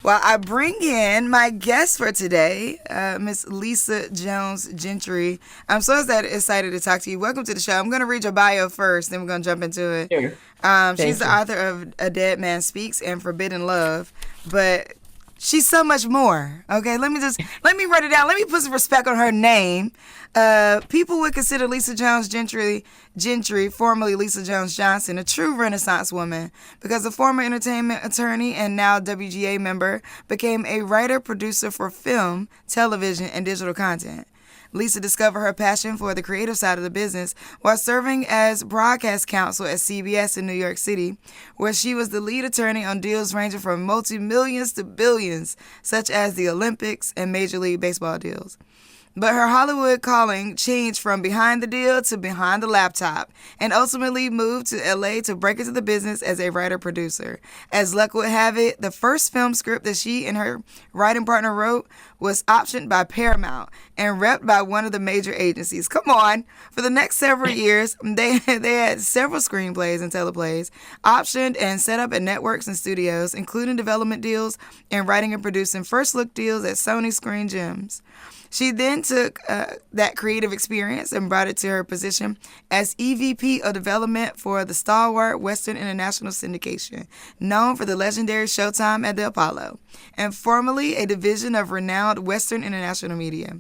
Well, I bring in my guest for today, Miss Lisa Jones Gentry. I'm so excited to talk to you. Welcome to the show. I'm going to read your bio first, then we're going to jump into it. Sure. She's Thank the you. author of A Dead Man Speaks and Forbidden Love, but she's so much more. Okay, let me write it down. Let me put some respect on her name. People would consider Lisa Jones Gentry, formerly Lisa Jones Johnson, a true Renaissance woman because the former entertainment attorney and now WGA member became a writer producer for film, television, and digital content. Lisa discovered her passion for the creative side of the business while serving as broadcast counsel at CBS in New York City, where she was the lead attorney on deals ranging from multi-millions to billions, such as the Olympics and Major League Baseball deals. But her Hollywood calling changed from behind the deal to behind the laptop and ultimately moved to LA to break into the business as a writer-producer. As luck would have it, the first film script that she and her writing partner wrote was optioned by Paramount and repped by one of the major agencies. Come on. For the next several years, they had several screenplays and teleplays optioned and set up at networks and studios, including development deals and writing and producing first look deals at Sony Screen Gems. She then took that creative experience and brought it to her position as EVP of Development for the stalwart Western International Syndication, known for the legendary Showtime at the Apollo, and formerly a division of renowned Western International Media.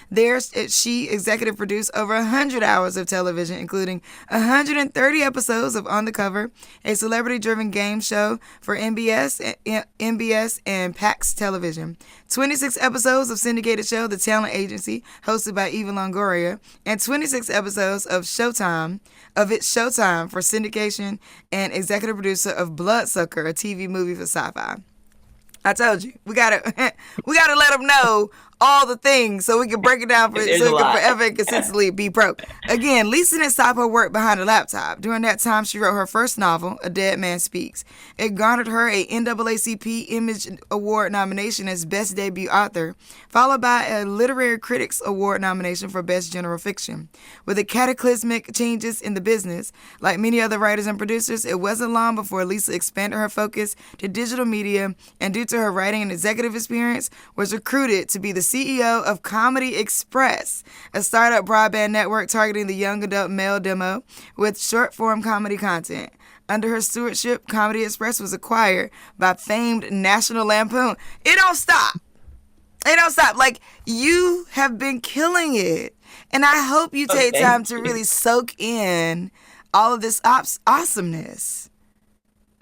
There, she executive produced over 100 hours of television, including 130 episodes of On the Cover, a celebrity-driven game show for NBS and PAX Television, 26 episodes of syndicated show The Talent Agency, hosted by Eva Longoria, and 26 episodes of Showtime for syndication, and executive producer of Bloodsucker, a TV movie for Sci-Fi. I told you we gotta let them know all the things so we can break it down so it can forever and consistently be pro. Again, Lisa didn't stop her work behind a laptop. During that time, she wrote her first novel, A Dead Man Speaks. It garnered her a NAACP Image Award nomination as Best Debut Author, followed by a Literary Critics Award nomination for Best General Fiction. With the cataclysmic changes in the business, like many other writers and producers, it wasn't long before Lisa expanded her focus to digital media and, due to her writing and executive experience, was recruited to be the CEO of Comedy Express, a startup broadband network targeting the young adult male demo with short-form comedy content. Under her stewardship, Comedy Express was acquired by famed National Lampoon. It don't stop. It don't stop. Like, you have been killing it. And I hope you take time to really soak in all of this awesomeness.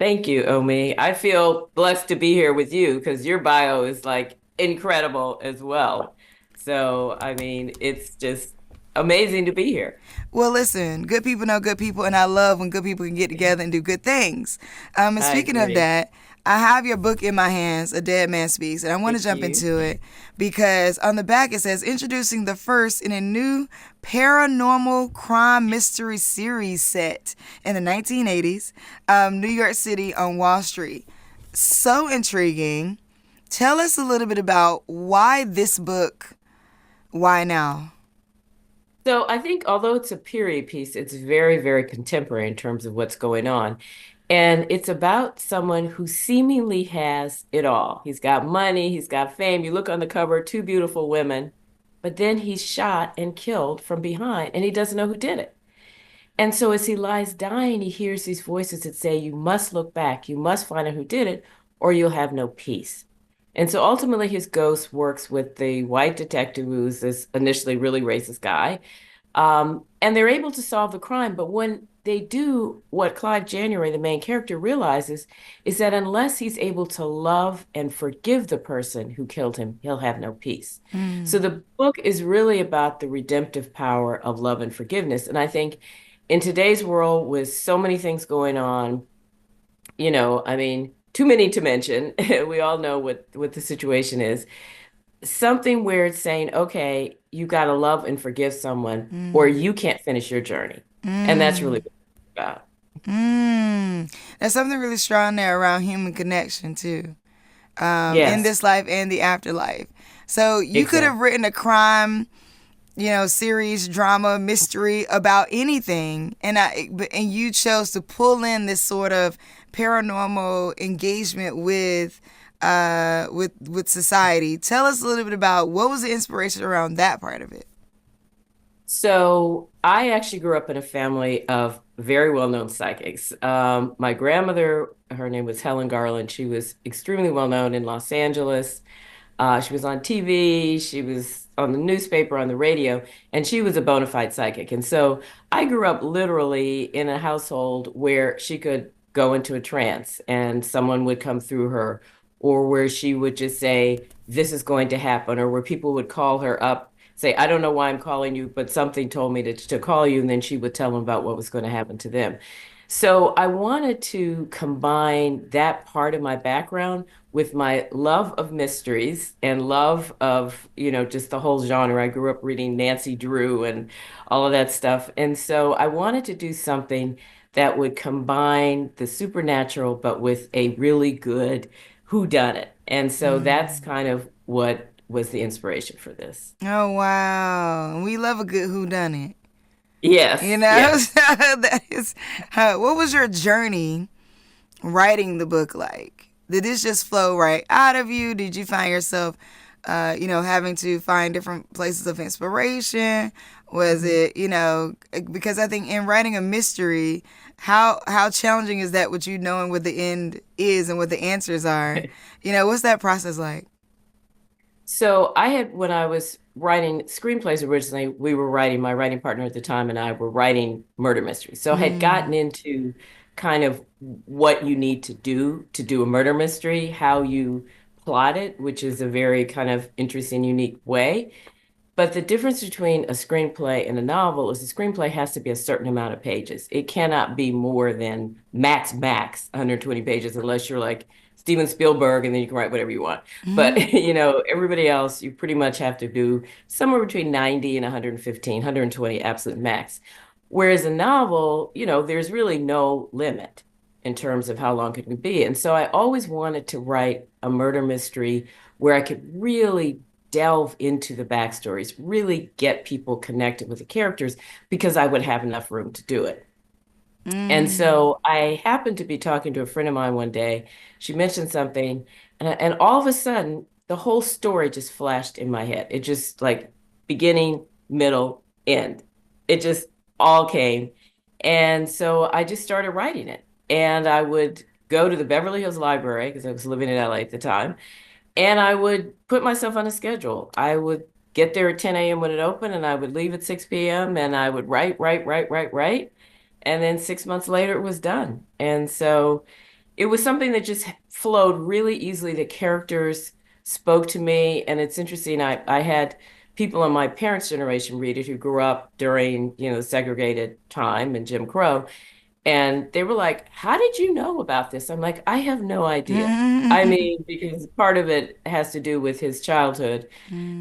Thank you, Omi. I feel blessed to be here with you because your bio is like incredible as well. So, I mean, it's just amazing to be here. Well, listen, good people know good people, and I love when good people can get together and do good things. And speaking of that, I have your book in my hands, A Dead Man Speaks, and I want to jump into it because on the back it says, introducing the first in a new paranormal crime mystery series set in the 1980s, New York City on Wall Street. So intriguing. Tell us a little bit about why this book, why now? So I think although it's a period piece, it's very, very contemporary in terms of what's going on. And it's about someone who seemingly has it all. He's got money, he's got fame. You look on the cover, two beautiful women, but then he's shot and killed from behind, and he doesn't know who did it. And so as he lies dying, he hears these voices that say, you must look back, you must find out who did it, or you'll have no peace. And so ultimately his ghost works with the white detective who's this initially really racist guy. And they're able to solve the crime. But when they do, what Clive January, the main character, realizes is that unless he's able to love and forgive the person who killed him, he'll have no peace. So the book is really about the redemptive power of love and forgiveness. And I think in today's world with so many things going on, I mean, too many to mention. We all know what the situation is. Something where it's saying, okay, you got to love and forgive someone or you can't finish your journey. And that's really what it's about. There's something really strong there around human connection too, Yes, in this life and the afterlife. So you could have exactly. written a crime, series, drama, mystery about anything, and you chose to pull in this sort of paranormal engagement with with society. Tell us a little bit about what was the inspiration around that part of it. So I actually grew up in a family of very well-known psychics. My grandmother, her name was Helen Garland. She was extremely well-known in Los Angeles. She was on TV, she was on the newspaper, on the radio, and she was a bona fide psychic. And so I grew up literally in a household where she could go into a trance and someone would come through her, or where she would just say, "This is going to happen," or where people would call her up, say, "I don't know why I'm calling you, but something told me to call you." And then she would tell them about what was going to happen to them. So I wanted to combine that part of my background with my love of mysteries and love of, just the whole genre. I grew up reading Nancy Drew and all of that stuff. And so I wanted to do something that would combine the supernatural, but with a really good whodunit. And so that's kind of what was the inspiration for this. Oh wow, we love a good whodunit. You Yes, know, yes. so that is. What was your journey writing the book like? Did this just flow right out of you? Did you find yourself, having to find different places of inspiration? Was Mhm. it, because I think in writing a mystery, how challenging is that with you knowing what the end is and what the answers are? What's that process like? So I had, when I was writing screenplays originally, we were writing, my writing partner at the time and I were writing murder mysteries. So I had gotten Mm. into kind of what you need to do a murder mystery, how you plot it, which is a very kind of interesting, unique way. But the difference between a screenplay and a novel is the screenplay has to be a certain amount of pages. It cannot be more than max 120 pages unless you're like Steven Spielberg and then you can write whatever you want. Hmm. But everybody else you pretty much have to do somewhere between 90 and 115, 120 absolute max. Whereas a novel, there's really no limit in terms of how long it can be. And so I always wanted to write a murder mystery where I could really delve into the backstories, really get people connected with the characters because I would have enough room to do it. And Mm. so I happened to be talking to a friend of mine one day. She mentioned something, and all of a sudden, the whole story just flashed in my head. It just like beginning, middle, end. It just all came. And so I just started writing it. And I would go to the Beverly Hills Library because I was living in LA at the time. And I would put myself on a schedule. I would get there at 10 a.m. when it opened, and I would leave at 6 p.m. and I would write. And then 6 months later, it was done. And so it was something that just flowed really easily. The characters spoke to me. And it's interesting. I had people in my parents' generation read it who grew up during, segregated time and Jim Crow. And they were like, "How did you know about this?" I'm like, "I have no idea." I Mm. mean, because part of it has to do with his childhood.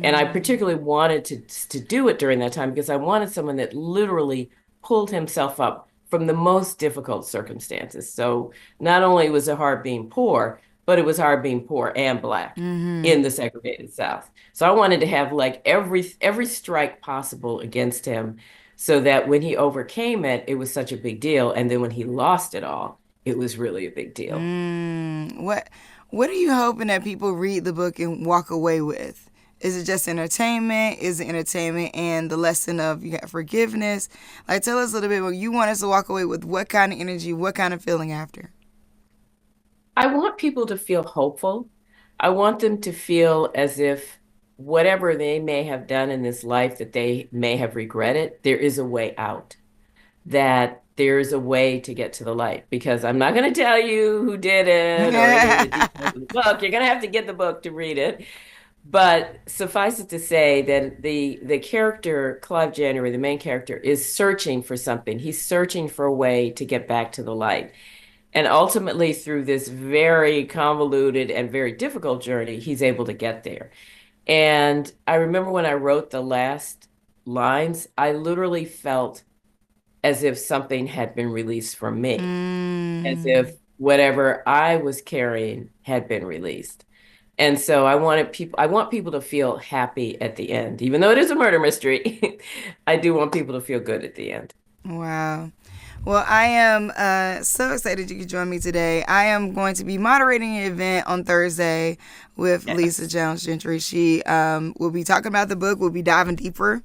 And I Mm. particularly wanted to do it during that time because I wanted someone that literally pulled himself up from the most difficult circumstances. So not only was it hard being poor, but it was hard being poor and black Mm-hmm. in the segregated South. So I wanted to have like every strike possible against him so that when he overcame it, it was such a big deal. And then when he lost it all, it was really a big deal. What are you hoping that people read the book and walk away with? Is it just entertainment? Is it entertainment and the lesson of you got forgiveness? Like, tell us a little bit what you want us to walk away with. What kind of energy? What kind of feeling after? I want people to feel hopeful. I want them to feel as if whatever they may have done in this life that they may have regretted, there is a way out, that there's a way to get to the light. Because I'm not going to tell you who did it or any of the details of the book. You're going to have to get the book to read it. But suffice it to say that the character, Clive January, the main character, is searching for something. He's searching for a way to get back to the light. And ultimately, through this very convoluted and very difficult journey, he's able to get there. And I remember when I wrote the last lines, I literally felt as if something had been released from me, as Mm. if whatever I was carrying had been released. And so I want people to feel happy at the end. Even though it is a murder mystery, I do want people to feel good at the end. Wow. Well, I am so excited you could join me today. I am going to be moderating an event on Thursday with Lisa Yes. Jones Gentry. She will be talking about the book. We'll be diving deeper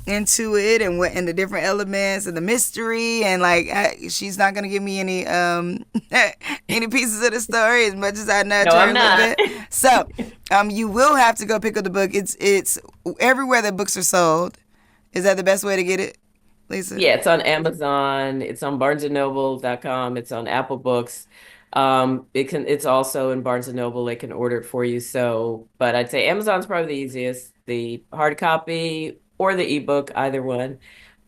into it and what and the different elements and the mystery and like she's not gonna give me any any pieces of the story as much as I No, nudge her I'm a little not. bit. So you will have to go pick up the book. It's everywhere that books are sold. Is that the best way to get it, Lisa? Yeah, it's on Amazon, it's on barnesandnoble.com, it's on Apple Books. It's also in Barnes and Noble, they can order it for you. So, but I'd say Amazon's probably the easiest, the hard copy or the ebook, either one.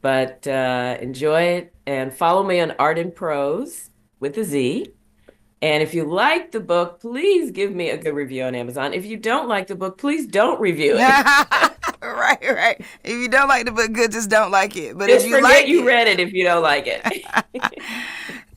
But enjoy it and follow me on Art and Prose with a Z. And if you like the book, please give me a good review on Amazon. If you don't like the book, please don't review it. Right, right. If you don't like the book, good, just don't like it. But if Just you forget like you it, read it if you don't like it.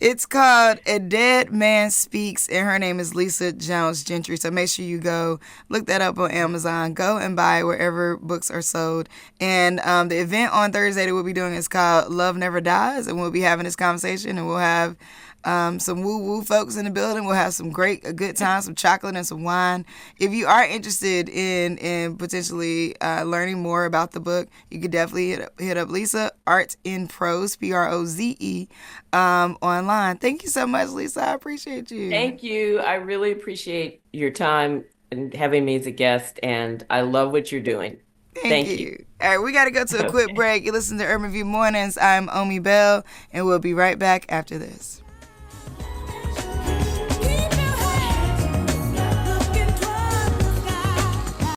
it's called A Dead Man Speaks, and her name is Lisa Jones Gentry. So make sure you go look that up on Amazon. Go and buy it wherever books are sold. And the event on Thursday that we'll be doing is called Love Never Dies, and we'll be having this conversation, and we'll have some woo woo folks in the building. We'll have a good time, some chocolate and some wine. If you are interested in potentially learning more about the book, you could definitely hit up Lisa Art in Prose Proze online. Thank you so much, Lisa. I appreciate you. Thank you. I really appreciate your time and having me as a guest, and I love what you're doing. Thank Thank you. you. All right, we got to go to a quick Okay. break. You listen to Urban View Mornings. I'm Omi Bell, and we'll be right back after this.